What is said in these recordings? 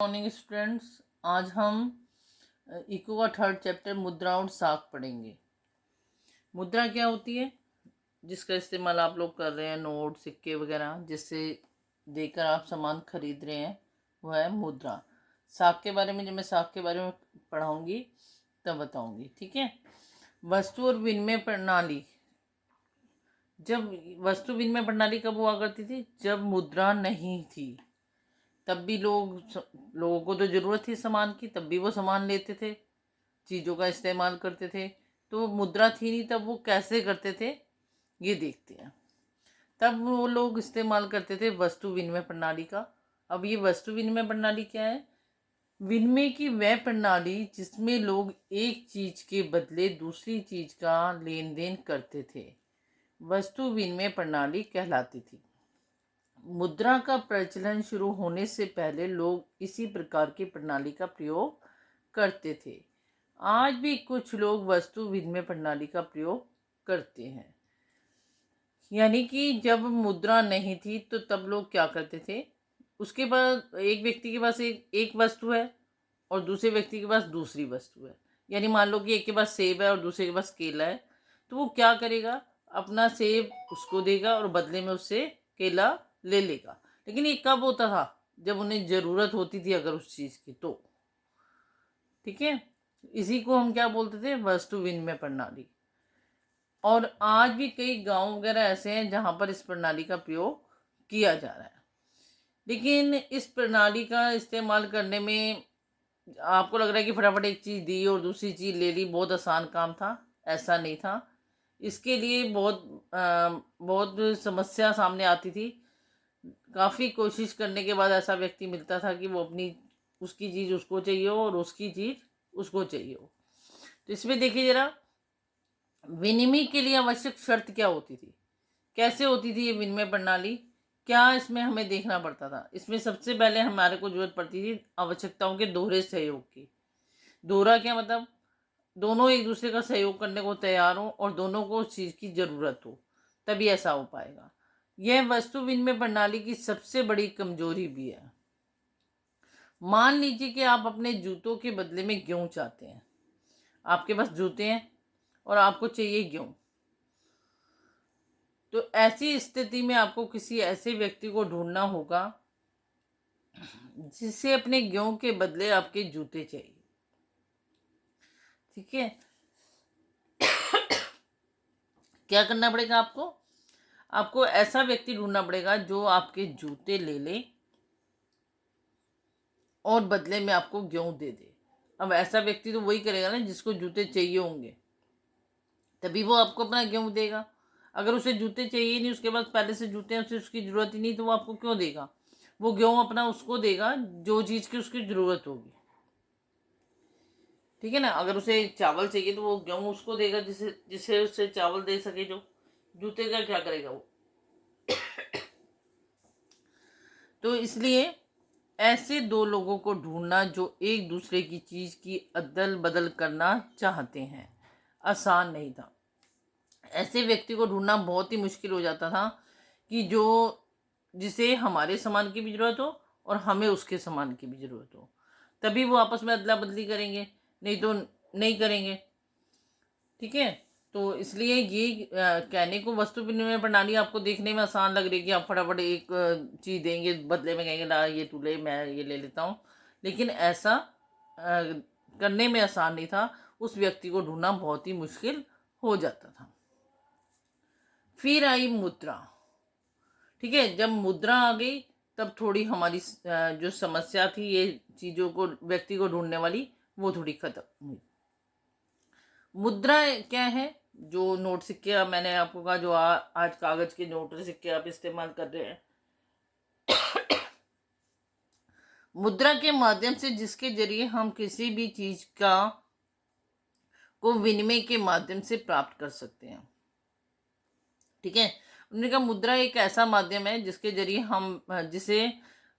Morning students, आज हम eco का थर्ड चैप्टर मुद्रा और साख पढ़ेंगे। मुद्रा क्या होती है जिसका इस्तेमाल आप लोग कर रहे हैं, नोट सिक्के वगैरह जिससे देकर आप सामान खरीद रहे हैं, वह है मुद्रा। साख के बारे में जब मैं साख के बारे में पढ़ाऊंगी तब बताऊंगी, ठीक है। वस्तु और विनिमय प्रणाली। जब वस्तु विनिमय प्रणाली कब हुआ करती थी? जब मुद्रा नहीं थी। तब भी लोगों को तो ज़रूरत थी सामान की, तब भी वो सामान लेते थे, चीज़ों का इस्तेमाल करते थे। तो मुद्रा थी नहीं, तब वो कैसे करते थे ये देखते हैं। तब वो लोग इस्तेमाल करते थे वस्तु विनिमय प्रणाली का। अब ये वस्तु विनिमय प्रणाली क्या है? विनिमय की वह प्रणाली जिसमें लोग एक चीज़ के बदले दूसरी चीज़ का लेन देन करते थे, वस्तु विनिमय प्रणाली कहलाती थी। मुद्रा का प्रचलन शुरू होने से पहले लोग इसी प्रकार की प्रणाली का प्रयोग करते थे। आज भी कुछ लोग वस्तु विनिमय प्रणाली का प्रयोग करते हैं। यानी कि जब मुद्रा नहीं थी तो तब लोग क्या करते थे, उसके बाद एक व्यक्ति के पास एक वस्तु है और दूसरे व्यक्ति के पास दूसरी वस्तु है। यानी मान लो कि एक के पास सेब है और दूसरे के पास केला है, तो वो क्या करेगा, अपना सेब उसको देगा और बदले में उससे केला ले लेगा। लेकिन ये कब होता था? जब उन्हें ज़रूरत होती थी अगर उस चीज़ की, तो ठीक है। इसी को हम क्या बोलते थे? वस्तु विनिमय प्रणाली। और आज भी कई गांव वगैरह ऐसे हैं जहां पर इस प्रणाली का प्रयोग किया जा रहा है। लेकिन इस प्रणाली का इस्तेमाल करने में आपको लग रहा है कि फटाफट एक चीज़ दी और दूसरी चीज़ ले ली, बहुत आसान काम था। ऐसा नहीं था। इसके लिए बहुत समस्या सामने आती थी। काफ़ी कोशिश करने के बाद ऐसा व्यक्ति मिलता था कि वो उसकी चीज़ उसको चाहिए हो और उसकी चीज़ उसको चाहिए हो। तो इसमें देखिए ज़रा, विनिमय के लिए आवश्यक शर्त क्या होती थी, कैसे होती थी ये विनिमय प्रणाली, क्या इसमें हमें देखना पड़ता था। इसमें सबसे पहले हमारे को जरूरत पड़ती थी आवश्यकताओं के दोहरे सहयोग की। दोहरा क्या मतलब? दोनों एक दूसरे का सहयोग करने को तैयार हो और दोनों को उस चीज़ की ज़रूरत हो, तभी ऐसा हो पाएगा। यह वस्तु विनिमय प्रणाली की सबसे बड़ी कमजोरी भी है। मान लीजिए कि आप अपने जूतों के बदले में गेहूं चाहते हैं। आपके पास जूते हैं और आपको चाहिए गेहूं। तो ऐसी स्थिति में आपको किसी ऐसे व्यक्ति को ढूंढना होगा जिसे अपने गेहूं के बदले आपके जूते चाहिए, ठीक है। क्या करना पड़ेगा आपको? आपको ऐसा व्यक्ति ढूंढना पड़ेगा जो आपके जूते ले ले और बदले में आपको गेहूं दे दे। अब ऐसा व्यक्ति तो वही करेगा ना जिसको जूते चाहिए होंगे, तभी वो आपको अपना गेहूं देगा। अगर उसे जूते चाहिए नहीं, उसके पास पहले से जूते हैं, उसे उसकी ज़रूरत ही नहीं, तो वो आपको क्यों देगा? वो गेहूं अपना उसको देगा जो चीज़ की उसकी ज़रूरत होगी, ठीक है ना। अगर उसे चावल चाहिए तो वो गेहूं उसको देगा जिसे जिसे उससे चावल दे सके। जो जूते का क्या करेगा वो? तो इसलिए ऐसे दो लोगों को ढूंढना जो एक दूसरे की चीज़ की अदल बदल करना चाहते हैं, आसान नहीं था। ऐसे व्यक्ति को ढूंढना बहुत ही मुश्किल हो जाता था कि जिसे हमारे सामान की भी ज़रूरत हो और हमें उसके सामान की भी ज़रूरत हो, तभी वो आपस में अदला बदली करेंगे, नहीं तो नहीं करेंगे, ठीक है। तो इसलिए ये कहने को वस्तु विनिमय प्रणाली आपको देखने में आसान लग रही है कि आप फटाफट एक चीज़ देंगे, बदले में कहेंगे ला ये तू ले, मैं ये ले लेता हूँ। लेकिन ऐसा करने में आसान नहीं था। उस व्यक्ति को ढूंढना बहुत ही मुश्किल हो जाता था। फिर आई मुद्रा, ठीक है। जब मुद्रा आ गई तब थोड़ी हमारी जो समस्या थी ये चीज़ों को, व्यक्ति को ढूंढने वाली, वो थोड़ी खत्म हुई। मुद्रा क्या है? जो नोट सिक्के मैंने आपको कहा, जो आज कागज के नोट और सिक्के आप इस्तेमाल कर रहे हैं, मुद्रा के माध्यम से जिसके जरिए हम किसी भी चीज को विनिमय के माध्यम से प्राप्त कर सकते हैं, ठीक है। उन्होंने कहा मुद्रा एक ऐसा माध्यम है जिसे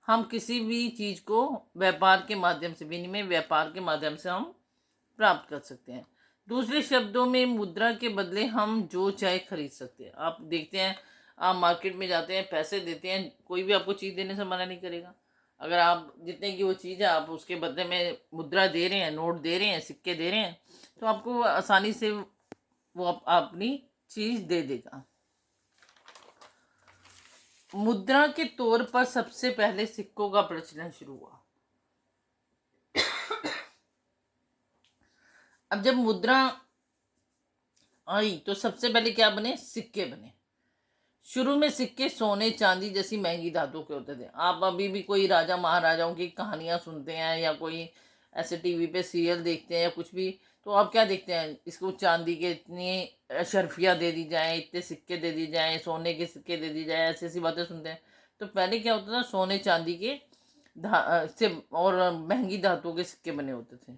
हम किसी भी चीज को व्यापार के माध्यम से, विनिमय व्यापार के माध्यम से हम प्राप्त कर सकते हैं। दूसरे शब्दों में मुद्रा के बदले हम जो चाहे खरीद सकते हैं। आप देखते हैं, आप मार्केट में जाते हैं, पैसे देते हैं, कोई भी आपको चीज़ देने से मना नहीं करेगा। अगर आप जितने की वो चीज़ है आप उसके बदले में मुद्रा दे रहे हैं, नोट दे रहे हैं, सिक्के दे रहे हैं, तो आपको आसानी से वो अपनी चीज़ दे देगा। मुद्रा के तौर पर सबसे पहले सिक्कों का प्रचलन शुरू हुआ। अब जब मुद्रा आई तो सबसे पहले क्या बने? सिक्के बने। शुरू में सिक्के सोने चांदी जैसी महंगी धातु के होते थे। आप अभी भी कोई राजा महाराजाओं की कहानियां सुनते हैं या कोई ऐसे टीवी पे सीरियल देखते हैं या कुछ भी, तो आप क्या देखते हैं? इसको चांदी के इतनी अशरफियाँ दे दी जाए, इतने सिक्के दे दी जाए, सोने के सिक्के दे दी जाए, ऐसी ऐसी बातें सुनते हैं। तो पहले क्या होता था? सोने चांदी के से और महंगी धातुओं के सिक्के बने होते थे।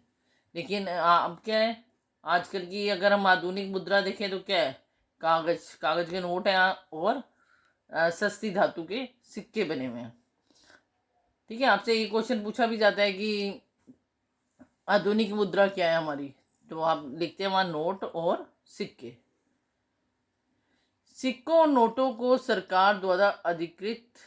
लेकिन अब क्या है? आजकल की अगर हम आधुनिक मुद्रा देखें तो क्या है? कागज कागज के नोट हैं और सस्ती धातु के सिक्के बने हुए हैं। ठीक है, आपसे ये क्वेश्चन पूछा भी जाता है कि आधुनिक मुद्रा क्या है हमारी, तो आप लिखते हैं वहां नोट और सिक्के। सिक्कों और नोटों को सरकार द्वारा अधिकृत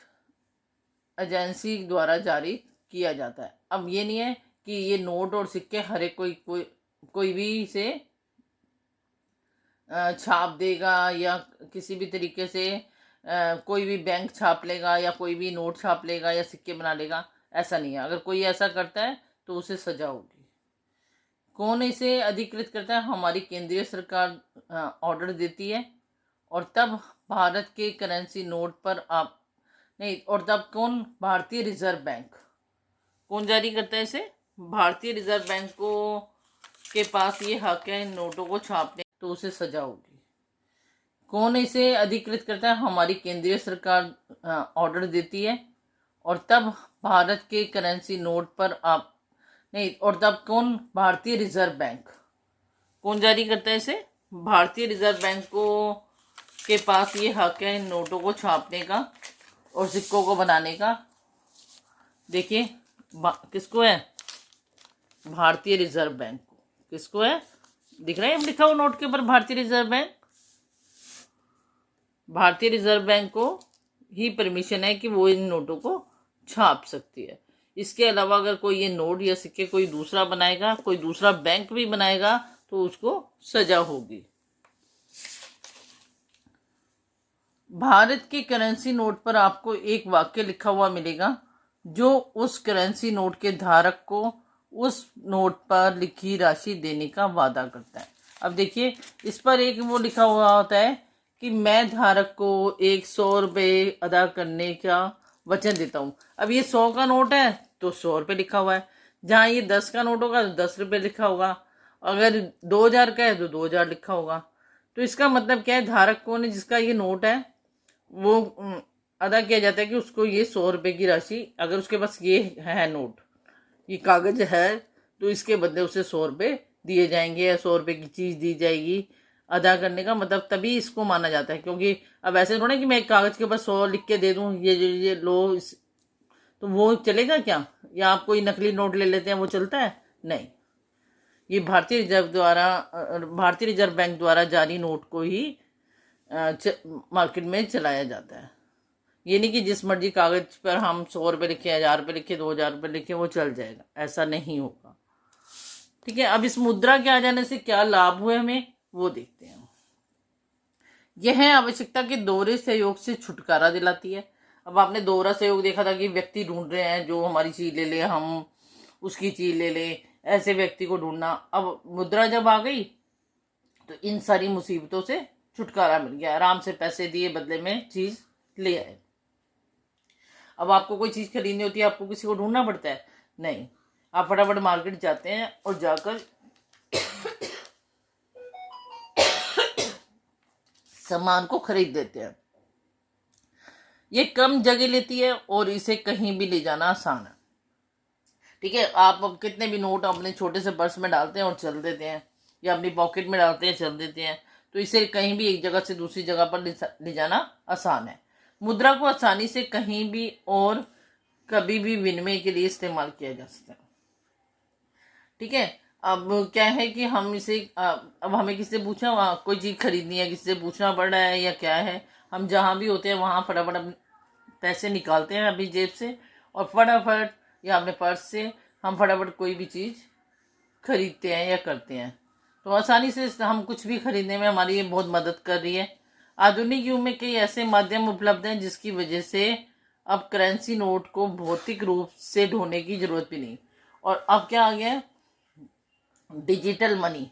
एजेंसी द्वारा जारी किया जाता है। अब ये नहीं है कि ये नोट और सिक्के हर एक कोई भी से छाप देगा या किसी भी तरीके से कोई भी बैंक छाप लेगा या कोई भी नोट छाप लेगा या सिक्के बना लेगा, ऐसा नहीं है। अगर कोई ऐसा करता है तो उसे सजा होगी। कौन इसे अधिकृत करता है? हमारी केंद्रीय सरकार ऑर्डर देती है, और तब भारत के करेंसी नोट पर आप नहीं, और तब कौन? भारतीय रिजर्व बैंक। कौन जारी करता है इसे? भारतीय रिजर्व बैंक को के पास ये हक है इन नोटों को छापने, तो उसे सजा होगी। कौन इसे अधिकृत करता है? हमारी केंद्रीय सरकार ऑर्डर देती है, और तब भारत के करेंसी नोट पर आप नहीं, और तब कौन? भारतीय रिजर्व बैंक। कौन जारी करता है इसे? भारतीय रिजर्व बैंक को के पास ये हक है इन नोटों को छापने का और सिक्कों को बनाने का। देखिए किसको है? भारतीय रिजर्व बैंक को। किसको है? दिख रहा है लिखा हुआ नोट के ऊपर भारतीय रिजर्व बैंक। भारतीय रिजर्व बैंक को ही परमिशन है कि वो इन नोटों को छाप सकती है। इसके अलावा अगर कोई ये नोट या सिक्के कोई दूसरा बनाएगा, कोई दूसरा बैंक भी बनाएगा, तो उसको सजा होगी। भारत के करेंसी नोट पर आपको एक वाक्य लिखा हुआ मिलेगा जो उस करेंसी नोट के धारक को उस नोट पर लिखी राशि देने का वादा करता है। अब देखिए इस पर एक वो लिखा हुआ होता है कि मैं धारक को 100 रुपये अदा करने का वचन देता हूँ। अब ये 100 का नोट है तो 100 रुपये लिखा हुआ है, जहाँ ये 10 का नोट होगा तो 10 रुपये लिखा होगा, अगर 2000 का है तो 2000 लिखा होगा। तो इसका मतलब क्या है? धारक कौन है? जिसका ये नोट है वो अदा किया जाता है कि उसको ये 100 रुपये की राशि, अगर उसके पास ये है नोट, ये कागज है, तो इसके बदले उसे 100 रुपये दिए जाएंगे या 100 रुपये की चीज़ दी जाएगी। अदा करने का मतलब तभी इसको माना जाता है, क्योंकि अब ऐसे थोड़ा कि मैं एक कागज के ऊपर 100 लिख के दे दूं ये लो तो वो चलेगा क्या? या आप कोई नकली नोट ले लेते हैं, वो चलता है? नहीं। ये भारतीय रिजर्व बैंक द्वारा जारी नोट को ही मार्केट में चलाया जाता है। ये नहीं कि जिस मर्जी कागज पर हम 100 रुपये लिखे, 1000 रुपये लिखे, 2000 रुपये लिखे वो चल जाएगा, ऐसा नहीं होगा। ठीक है, अब इस मुद्रा के आ जाने से क्या लाभ हुए हमें वो देखते हैं। यह आवश्यकता के दोहरे सहयोग से छुटकारा दिलाती है। अब आपने दोहरा सहयोग देखा था कि व्यक्ति ढूंढ रहे हैं जो हमारी चीज ले ले, हम उसकी चीज ले ले, ऐसे व्यक्ति को ढूंढना। अब मुद्रा जब आ गई तो इन सारी मुसीबतों से छुटकारा मिल गया, आराम से पैसे दिए बदले में चीज ले आए। अब आपको कोई चीज खरीदनी होती है, आपको किसी को ढूंढना पड़ता है? नहीं, आप फटाफट मार्केट जाते हैं और जाकर सामान को खरीद लेते हैं। ये कम जगह लेती है और इसे कहीं भी ले जाना आसान है। ठीक है, आप अब कितने भी नोट अपने छोटे से पर्स में डालते हैं और चल देते हैं, या अपनी पॉकेट में डालते हैं चल देते हैं, तो इसे कहीं भी एक जगह से दूसरी जगह पर ले जाना आसान है। मुद्रा को आसानी से कहीं भी और कभी भी विनिमय के लिए इस्तेमाल किया जा सकता है। ठीक है, अब क्या है कि हम इसे अब हमें किससे पूछना, कोई चीज़ खरीदनी है, किससे पूछना पड़ रहा है या क्या है, हम जहाँ भी होते हैं वहाँ फटाफट पैसे निकालते हैं अपनी जेब से और फटाफट या अपने पर्स से हम फटाफट कोई भी चीज़ खरीदते हैं या करते हैं। तो आसानी से हम कुछ भी खरीदने में हमारी ये बहुत मदद कर रही है। आधुनिक युग में कई ऐसे माध्यम उपलब्ध हैं जिसकी वजह से अब करेंसी नोट को भौतिक रूप से ढोने की जरूरत भी नहीं। और अब क्या आ गया है, डिजिटल मनी।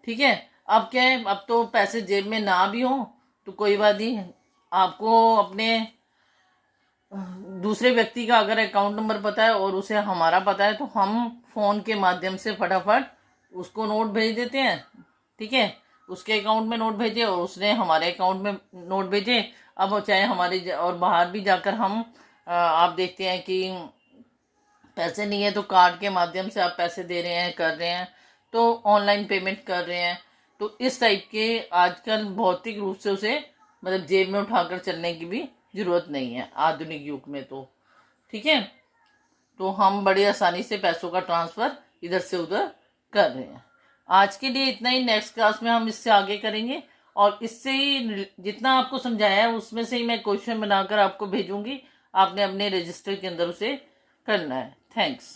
ठीक है, अब क्या है, अब तो पैसे जेब में ना भी हो तो कोई बात नहीं, आपको अपने दूसरे व्यक्ति का अगर अकाउंट नंबर पता है और उसे हमारा पता है तो हम फोन के माध्यम से फटाफट उसको नोट भेज देते हैं। ठीक है, उसके अकाउंट में नोट भेजे और उसने हमारे अकाउंट में नोट भेजे। अब वो चाहे हमारे और बाहर भी जाकर हम आप देखते हैं कि पैसे नहीं है तो कार्ड के माध्यम से आप पैसे दे रहे हैं, कर रहे हैं, तो ऑनलाइन पेमेंट कर रहे हैं। तो इस टाइप के आजकल भौतिक रूप से उसे मतलब जेब में उठाकर चलने की भी जरूरत नहीं है आधुनिक युग में। तो ठीक है, तो हम बड़ी आसानी से पैसों का ट्रांसफर इधर से उधर कर रहे हैं। आज के लिए इतना ही, नेक्स्ट क्लास में हम इससे आगे करेंगे और इससे ही जितना आपको समझाया है उसमें से ही मैं क्वेश्चन बनाकर आपको भेजूंगी, आपने अपने रजिस्टर के अंदर उसे करना है। थैंक्स।